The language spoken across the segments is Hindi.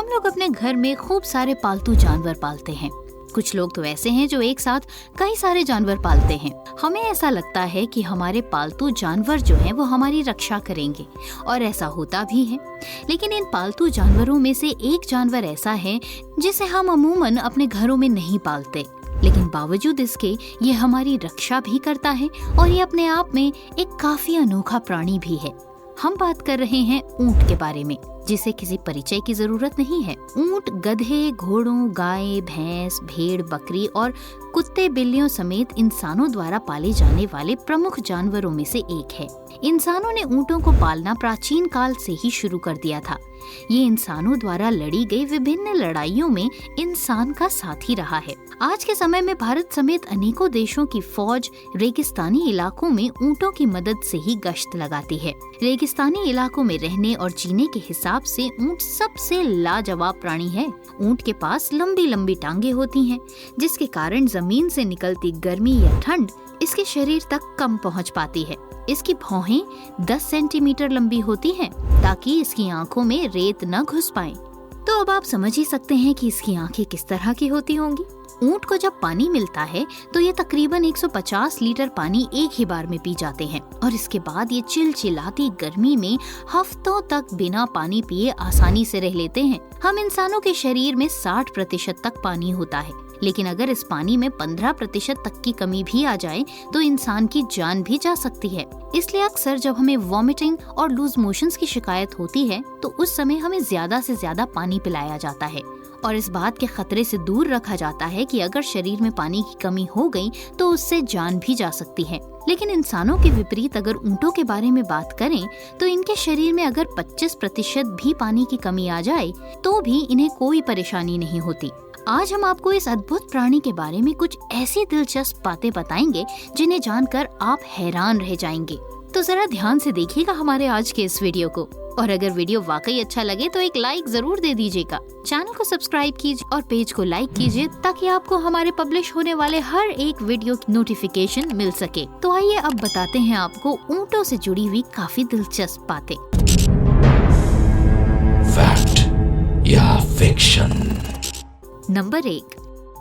हम लोग अपने घर में खूब सारे पालतू जानवर पालते हैं। कुछ लोग तो ऐसे हैं जो एक साथ कई सारे जानवर पालते हैं। हमें ऐसा लगता है कि हमारे पालतू जानवर जो हैं वो हमारी रक्षा करेंगे, और ऐसा होता भी है। लेकिन इन पालतू जानवरों में से एक जानवर ऐसा है जिसे हम अमूमन अपने घरों में नहीं पालते, लेकिन बावजूद इसके ये हमारी रक्षा भी करता है और ये अपने आप में एक काफी अनोखा प्राणी भी है। हम बात कर रहे हैं ऊंट के बारे में, जिसे किसी परिचय की जरूरत नहीं है। ऊंट गधे, घोड़ों, गाय, भैंस, भेड़, बकरी और कुत्ते, बिल्लियों समेत इंसानों द्वारा पाले जाने वाले प्रमुख जानवरों में से एक है। इंसानों ने ऊंटों को पालना प्राचीन काल से ही शुरू कर दिया था। ये इंसानों द्वारा लड़ी गई विभिन्न लड़ाइयों में इंसान का साथी रहा है। आज के समय में भारत समेत अनेकों देशों की फौज रेगिस्तानी इलाकों में ऊंटों की मदद से ही गश्त लगाती है। रेगिस्तानी इलाकों में रहने और जीने के हिसाब से ऊंट सबसे लाजवाब प्राणी है। ऊंट के पास लंबी लंबी टांगे होती हैं, जिसके कारण जमीन से निकलती गर्मी या ठंड इसके शरीर तक कम पहुंच पाती है। इसकी भौहें 10 सेंटीमीटर लंबी होती हैं, ताकि इसकी आंखों में रेत न घुस पाए। तो अब आप समझ ही सकते हैं कि इसकी आंखें किस तरह की होती होंगी। ऊंट को जब पानी मिलता है तो ये तकरीबन 150 लीटर पानी एक ही बार में पी जाते हैं, और इसके बाद ये चिलचिलाती गर्मी में हफ्तों तक बिना पानी पिए आसानी से रह लेते हैं। हम इंसानों के शरीर में 60% तक पानी होता है, लेकिन अगर इस पानी में 15% तक की कमी भी आ जाए तो इंसान की जान भी जा सकती है। इसलिए अक्सर जब हमें वॉमिटिंग और लूज मोशंस की शिकायत होती है तो उस समय हमें ज्यादा से ज्यादा पानी पिलाया जाता है, और इस बात के खतरे से दूर रखा जाता है कि अगर शरीर में पानी की कमी हो गई तो उससे जान भी जा सकती है। लेकिन इंसानों के विपरीत अगर ऊंटों के बारे में बात करें तो इनके शरीर में अगर 25% भी पानी की कमी आ जाए तो भी इन्हें कोई परेशानी नहीं होती। आज हम आपको इस अद्भुत प्राणी के बारे में कुछ ऐसी दिलचस्प बातें बताएंगे जिन्हें जानकर आप हैरान रह जाएंगे। तो जरा ध्यान से देखिएगा हमारे आज के इस वीडियो को, और अगर वीडियो वाकई अच्छा लगे तो एक लाइक जरूर दे दीजिएगा। चैनल को सब्सक्राइब कीजिए और पेज को लाइक कीजिए, ताकि आपको हमारे पब्लिश होने वाले हर एक वीडियो की नोटिफिकेशन मिल सके। तो आइए अब बताते हैं आपको ऊंटों से जुड़ी हुई काफी दिलचस्प बातें। फैक्ट या फिक्शन। नंबर 1,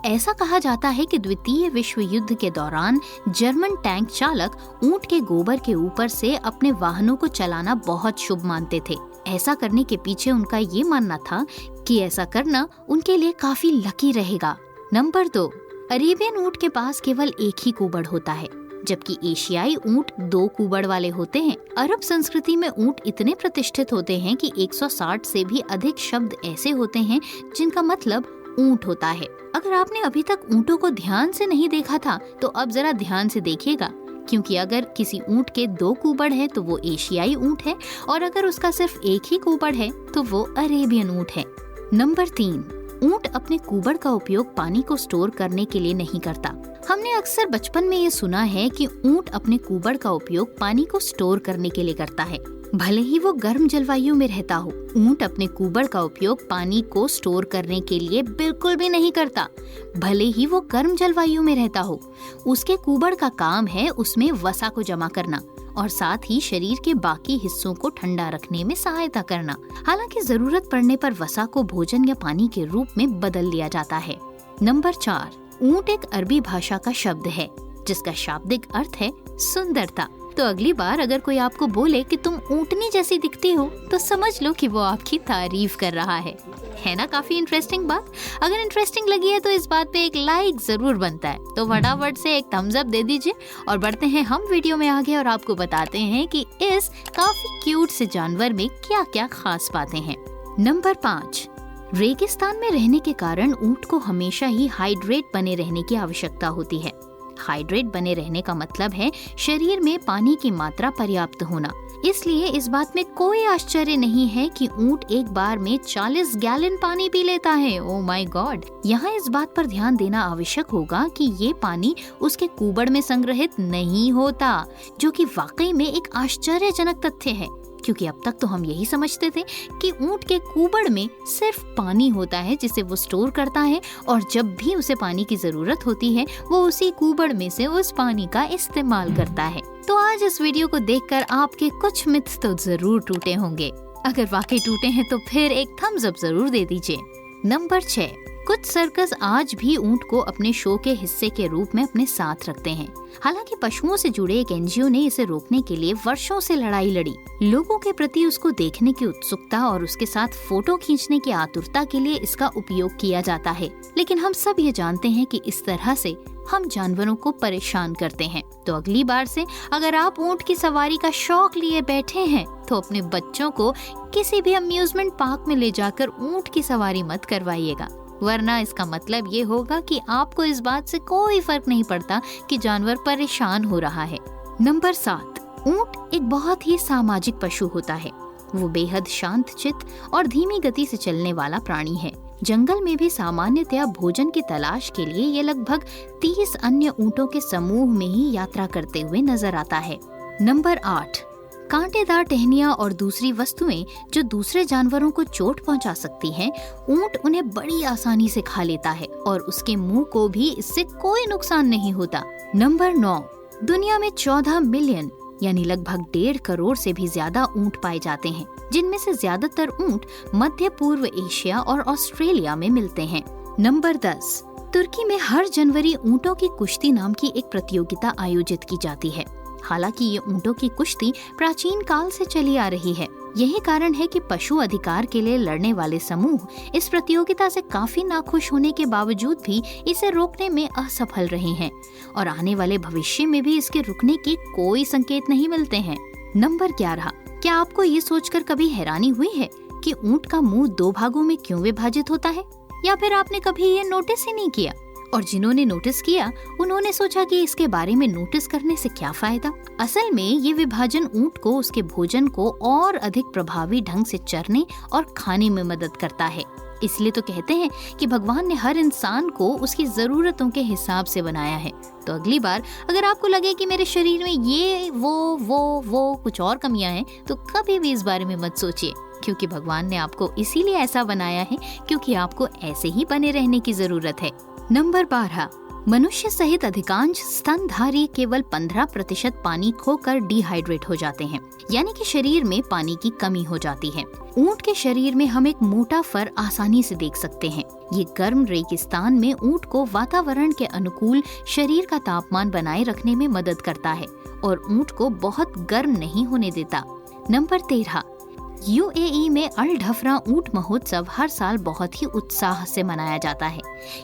ऐसा कहा जाता है कि द्वितीय विश्व युद्ध के दौरान जर्मन टैंक चालक ऊंट के गोबर के ऊपर से अपने वाहनों को चलाना बहुत शुभ मानते थे। ऐसा करने के पीछे उनका ये मानना था कि ऐसा करना उनके लिए काफी लकी रहेगा। नंबर 2, अरेबियन ऊंट के पास केवल एक ही कुबड़ होता है, जबकि एशियाई ऊंट 2 कुबड़ वाले होते हैं। अरब संस्कृति में ऊंट इतने प्रतिष्ठित होते हैं कि 160 से भी अधिक शब्द ऐसे होते हैं जिनका मतलब ऊंट होता है। अगर आपने अभी तक ऊंटों को ध्यान से नहीं देखा था तो अब जरा ध्यान से देखिएगा, क्योंकि अगर किसी ऊंट के 2 कुबड़ है तो वो एशियाई ऊंट है, और अगर उसका सिर्फ एक ही कुबड़ है तो वो अरेबियन ऊंट है। नंबर 3, ऊंट अपने कुबड़ का उपयोग पानी को स्टोर करने के लिए नहीं करता। हमने अक्सर बचपन में ये सुना है कि ऊंट अपने कुबड़ का उपयोग पानी को स्टोर करने के लिए करता है, भले ही वो गर्म जलवायु में रहता हो। ऊंट अपने कुबड़ का उपयोग पानी को स्टोर करने के लिए बिल्कुल भी नहीं करता, भले ही वो गर्म जलवायु में रहता हो। उसके कुबड़ का काम है उसमें वसा को जमा करना और साथ ही शरीर के बाकी हिस्सों को ठंडा रखने में सहायता करना। हालांकि जरूरत पड़ने पर वसा को भोजन या पानी के रूप में बदल लिया जाता है। नंबर 4, ऊंट एक अरबी भाषा का शब्द है जिसका शाब्दिक अर्थ है सुंदरता। तो अगली बार अगर कोई आपको बोले कि तुम ऊंटनी जैसी दिखती हो तो समझ लो कि वो आपकी तारीफ कर रहा है ना काफी इंटरेस्टिंग बात। अगर इंटरेस्टिंग लगी है तो इस बात पे एक लाइक जरूर बनता है, तो फटाफट से एक थम्स अप दे दीजिए। और बढ़ते हैं हम वीडियो में आगे और आपको बताते हैं कि इस काफी क्यूट से जानवर में क्या क्या खास बातें हैं। नंबर 5, रेगिस्तान में रहने के कारण ऊंट को हमेशा ही हाइड्रेट बने रहने की आवश्यकता होती है। हाइड्रेट बने रहने का मतलब है शरीर में पानी की मात्रा पर्याप्त होना। इसलिए इस बात में कोई आश्चर्य नहीं है कि ऊंट एक बार में 40 गैलन पानी पी लेता है। Oh my God. यहाँ इस बात पर ध्यान देना आवश्यक होगा कि ये पानी उसके कुबड़ में संग्रहित नहीं होता, जो कि वाकई में एक आश्चर्यजनक तथ्य है, क्योंकि अब तक तो हम यही समझते थे कि ऊंट के कुबड़ में सिर्फ पानी होता है जिसे वो स्टोर करता है, और जब भी उसे पानी की जरूरत होती है वो उसी कुबड़ में से उस पानी का इस्तेमाल करता है। तो आज इस वीडियो को देखकर आपके कुछ मिथ्स तो जरूर टूटे होंगे। अगर वाकई टूटे हैं तो फिर एक थम्स अप जरूर दे दीजिए। नंबर 6, कुछ सर्कस आज भी ऊंट को अपने शो के हिस्से के रूप में अपने साथ रखते हैं। हालांकि पशुओं से जुड़े एक एनजीओ ने इसे रोकने के लिए वर्षों से लड़ाई लड़ी। लोगों के प्रति उसको देखने की उत्सुकता और उसके साथ फोटो खींचने की आतुरता के लिए इसका उपयोग किया जाता है। लेकिन हम सब ये जानते हैं कि इस तरह से हम जानवरों को परेशान करते हैं। तो अगली बार से अगर आप ऊंट की सवारी का शौक लिए बैठे हैं तो अपने बच्चों को किसी भी अम्यूजमेंट पार्क में ले जाकर ऊंट की सवारी मत करवाइएगा, वरना इसका मतलब ये होगा कि आपको इस बात से कोई फर्क नहीं पड़ता कि जानवर परेशान हो रहा है। नंबर 7, ऊंट एक बहुत ही सामाजिक पशु होता है। वो बेहद शांतचित्त और धीमी गति से चलने वाला प्राणी है। जंगल में भी सामान्यतया भोजन की तलाश के लिए ये लगभग 30 अन्य ऊंटों के समूह में ही यात्रा करते हुए नजर आता है। नंबर 8, कांटेदार टहनियाँ और दूसरी वस्तुएं जो दूसरे जानवरों को चोट पहुंचा सकती हैं, ऊंट उन्हें बड़ी आसानी से खा लेता है और उसके मुंह को भी इससे कोई नुकसान नहीं होता। नंबर 9, दुनिया में 14 मिलियन यानी लगभग 1.5 करोड़ से भी ज्यादा ऊंट पाए जाते हैं, जिनमें से ज्यादातर ऊंट मध्य पूर्व एशिया और ऑस्ट्रेलिया में मिलते हैं। नंबर 10, तुर्की में हर जनवरी ऊंटों की कुश्ती नाम की एक प्रतियोगिता आयोजित की जाती है। हालांकि ये ऊंटों की कुश्ती प्राचीन काल से चली आ रही है। यही कारण है कि पशु अधिकार के लिए लड़ने वाले समूह इस प्रतियोगिता से काफी नाखुश होने के बावजूद भी इसे रोकने में असफल रहे हैं और आने वाले भविष्य में भी इसके रुकने के कोई संकेत नहीं मिलते हैं। नंबर 11, क्या आपको ये सोचकर कभी हैरानी हुई है कि ऊंट का मुंह 2 भागों में क्यों विभाजित होता है? या फिर आपने कभी ये नोटिस ही नहीं किया? और जिन्होंने नोटिस किया उन्होंने सोचा कि इसके बारे में नोटिस करने से क्या फायदा। असल में ये विभाजन ऊंट को उसके भोजन को और अधिक प्रभावी ढंग से चरने और खाने में मदद करता है। इसलिए तो कहते हैं कि भगवान ने हर इंसान को उसकी जरूरतों के हिसाब से बनाया है। तो अगली बार अगर आपको लगे कि मेरे शरीर में ये वो कुछ और कमियां हैं, तो कभी भी इस बारे में मत सोचिए, क्योंकि भगवान ने आपको इसीलिए ऐसा बनाया है क्योंकि आपको ऐसे ही बने रहने की जरूरत है। नंबर 12, मनुष्य सहित अधिकांश स्तनधारी केवल 15% पानी खोकर डिहाइड्रेट हो जाते हैं, यानी कि शरीर में पानी की कमी हो जाती है। ऊंट के शरीर में हम एक मोटा फर आसानी से देख सकते हैं। ये गर्म रेगिस्तान में ऊंट को वातावरण के अनुकूल शरीर का तापमान बनाए रखने में मदद करता है और ऊंट को बहुत गर्म नहीं होने देता। नंबर 13, यूएई में अल ढफरा ऊंट महोत्सव हर साल बहुत ही उत्साह से मनाया जाता है।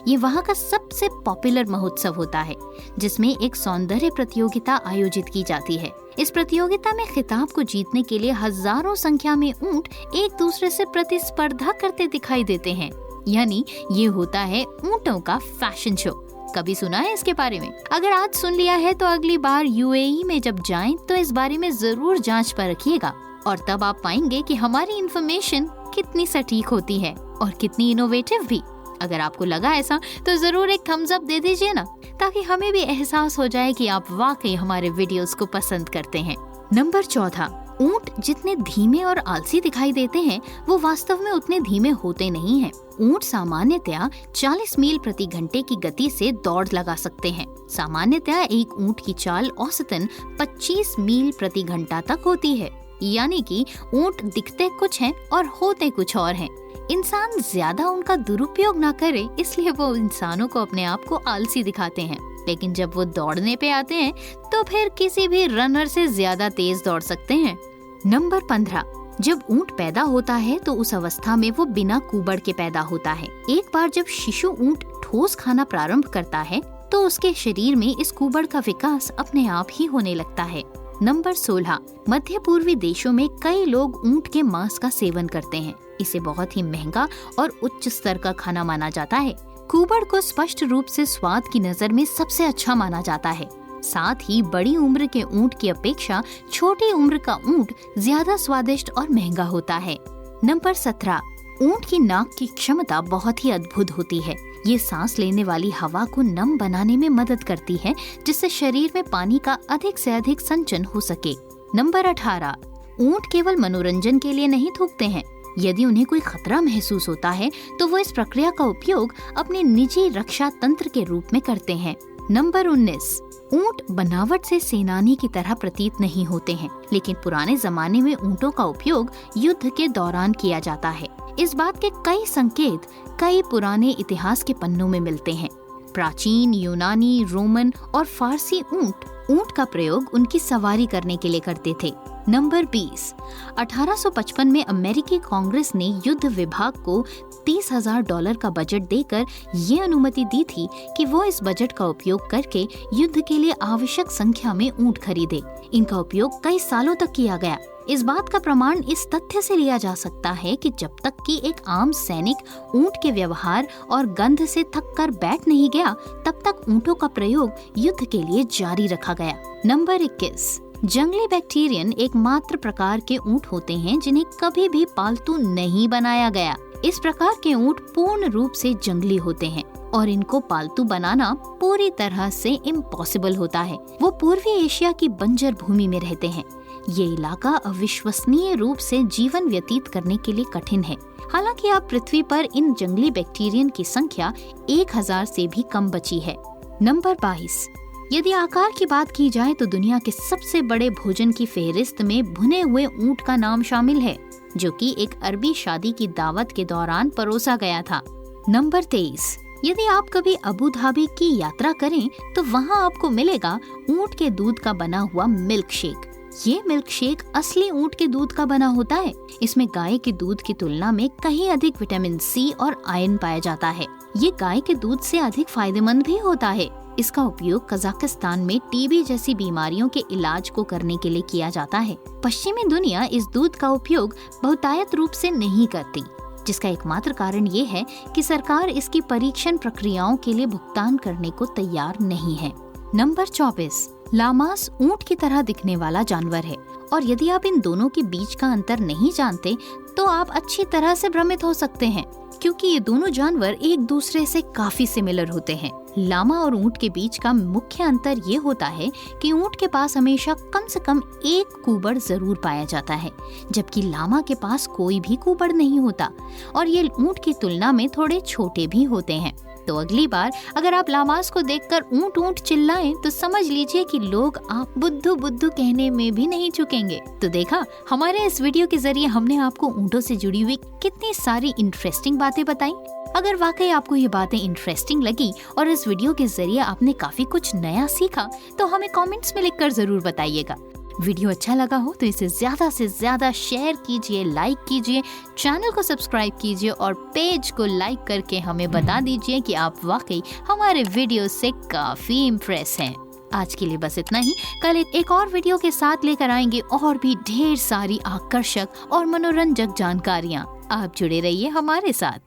ये वहाँ का सबसे पॉपुलर महोत्सव होता है, जिसमें एक सौंदर्य प्रतियोगिता आयोजित की जाती है। इस प्रतियोगिता में खिताब को जीतने के लिए हजारों संख्या में ऊंट एक दूसरे से प्रतिस्पर्धा करते दिखाई देते हैं। यानी ये होता है ऊंटों का फैशन शो। कभी सुना है इसके बारे में? अगर आज सुन लिया है तो अगली बार यूएई में जब जाएं तो इस बारे में जरूर जांच पर रखिएगा, और तब आप पाएंगे कि हमारी इन्फॉर्मेशन कितनी सटीक होती है और कितनी इनोवेटिव भी। अगर आपको लगा ऐसा तो जरूर एक थम्स अप दे दीजिए ना, ताकि हमें भी एहसास हो जाए कि आप वाकई हमारे वीडियोस को पसंद करते हैं। नंबर 14, ऊंट जितने धीमे और आलसी दिखाई देते हैं वो वास्तव में उतने धीमे होते नहीं हैं। ऊंट सामान्यतया 40 मील प्रति घंटे की गति से दौड़ लगा सकते हैं। सामान्यतया एक ऊंट की चाल औसतन 25 मील प्रति घंटा तक होती है। यानी कि ऊंट दिखते कुछ हैं और होते कुछ और हैं। इंसान ज्यादा उनका दुरुपयोग ना करे, इसलिए वो इंसानों को अपने आप को आलसी दिखाते हैं, लेकिन जब वो दौड़ने पे आते हैं तो फिर किसी भी रनर से ज्यादा तेज दौड़ सकते हैं। नंबर 15, जब ऊंट पैदा होता है तो उस अवस्था में वो बिना कुबड़ के पैदा होता है। एक बार जब शिशु ऊंट ठोस खाना प्रारंभ करता है तो उसके शरीर में इस कुबड़ का विकास अपने आप ही होने लगता है। नंबर 16, मध्य पूर्वी देशों में कई लोग ऊंट के मांस का सेवन करते हैं। इसे बहुत ही महंगा और उच्च स्तर का खाना माना जाता है। कुबड़ को स्पष्ट रूप से स्वाद की नजर में सबसे अच्छा माना जाता है। साथ ही बड़ी उम्र के ऊंट की अपेक्षा छोटी उम्र का ऊंट ज्यादा स्वादिष्ट और महंगा होता है। नंबर 17, ऊंट की नाक की क्षमता बहुत ही अद्भुत होती है। ये सांस लेने वाली हवा को नम बनाने में मदद करती है, जिससे शरीर में पानी का अधिक से अधिक संचन हो सके। नंबर 18, ऊंट केवल मनोरंजन के लिए नहीं थूकते हैं। यदि उन्हें कोई खतरा महसूस होता है तो वो इस प्रक्रिया का उपयोग अपने निजी रक्षा तंत्र के रूप में करते हैं। नंबर 19, ऊंट बनावट से सेनानी की तरह प्रतीत नहीं होते हैं, लेकिन पुराने जमाने में ऊंटों का उपयोग युद्ध के दौरान किया जाता है। इस बात के कई संकेत कई पुराने इतिहास के पन्नों में मिलते हैं। प्राचीन यूनानी, रोमन और फारसी ऊंट का प्रयोग उनकी सवारी करने के लिए करते थे। नंबर 20, 1855 में अमेरिकी कांग्रेस ने युद्ध विभाग को $30,000 का बजट देकर ये अनुमति दी थी कि वो इस बजट का उपयोग करके युद्ध के लिए आवश्यक संख्या में ऊंट खरीदे। इनका उपयोग कई सालों तक किया गया। इस बात का प्रमाण इस तथ्य से लिया जा सकता है कि जब तक कि एक आम सैनिक ऊंट के व्यवहार और गंध से थक कर बैठ नहीं गया, तब तक ऊंटों का प्रयोग युद्ध के लिए जारी रखा गया। नंबर 21, जंगली बैक्टीरियन एकमात्र प्रकार के ऊंट होते हैं जिन्हें कभी भी पालतू नहीं बनाया गया। इस प्रकार के ऊंट पूर्ण रूप से जंगली होते हैं और इनको पालतू बनाना पूरी तरह से इम्पॉसिबल होता है। वो पूर्वी एशिया की बंजर भूमि में रहते हैं। ये इलाका अविश्वसनीय रूप से जीवन व्यतीत करने के लिए कठिन है। हालांकि अब पृथ्वी पर इन जंगली बैक्टीरियन की संख्या 1000 से भी कम बची है। नंबर 22, यदि आकार की बात की जाए तो दुनिया के सबसे बड़े भोजन की फेहरिस्त में भुने हुए ऊंट का नाम शामिल है, जो कि एक अरबी शादी की दावत के दौरान परोसा गया था। नंबर 23, यदि आप कभी अबू धाबी की यात्रा करें तो वहाँ आपको मिलेगा ऊंट के दूध का बना हुआ मिल्क शेक। ये मिल्क शेक असली ऊंट के दूध का बना होता है। इसमें गाय के दूध की तुलना में कहीं अधिक विटामिन सी और आयरन पाया जाता है। ये गाय के दूध से अधिक फायदेमंद भी होता है। इसका उपयोग कजाकिस्तान में टीबी जैसी बीमारियों के इलाज को करने के लिए किया जाता है। पश्चिमी दुनिया इस दूध का उपयोग बहुतायत रूप से नहीं करती, जिसका एकमात्र कारण ये है कि सरकार इसकी परीक्षण प्रक्रियाओं के लिए भुगतान करने को तैयार नहीं है। नंबर 24, लामास ऊंट की तरह दिखने वाला जानवर है और यदि आप इन दोनों के बीच का अंतर नहीं जानते तो आप अच्छी तरह से भ्रमित हो सकते हैं, क्योंकि ये दोनों जानवर एक दूसरे से काफी सिमिलर होते हैं। लामा और ऊंट के बीच का मुख्य अंतर ये होता है कि ऊंट के पास हमेशा कम से कम एक कुबड़ जरूर पाया जाता है, जबकि लामा के पास कोई भी कुबड़ नहीं होता और ये ऊंट की तुलना में थोड़े छोटे भी होते हैं। तो अगली बार अगर आप लामास को देखकर ऊंट ऊंट चिल्लाएं तो समझ लीजिए कि लोग आप बुद्धू बुद्धू कहने में भी नहीं चूकेंगे। तो देखा, हमारे इस वीडियो के जरिए हमने आपको ऊंटों से जुड़ी हुई कितनी सारी इंटरेस्टिंग बातें बताई। अगर वाकई आपको ये बातें इंटरेस्टिंग लगी और इस वीडियो के जरिए आपने काफी कुछ नया सीखा तो हमें कमेंट्स में लिखकर जरूर बताइएगा। वीडियो अच्छा लगा हो तो इसे ज्यादा से ज्यादा शेयर कीजिए, लाइक कीजिए, चैनल को सब्सक्राइब कीजिए और पेज को लाइक करके हमें बता दीजिए कि आप वाकई हमारे वीडियो से काफी इम्प्रेस हैं। आज के लिए बस इतना ही। कल एक और वीडियो के साथ लेकर आएंगे और भी ढेर सारी आकर्षक और मनोरंजक जानकारियाँ। आप जुड़े रहिए हमारे साथ।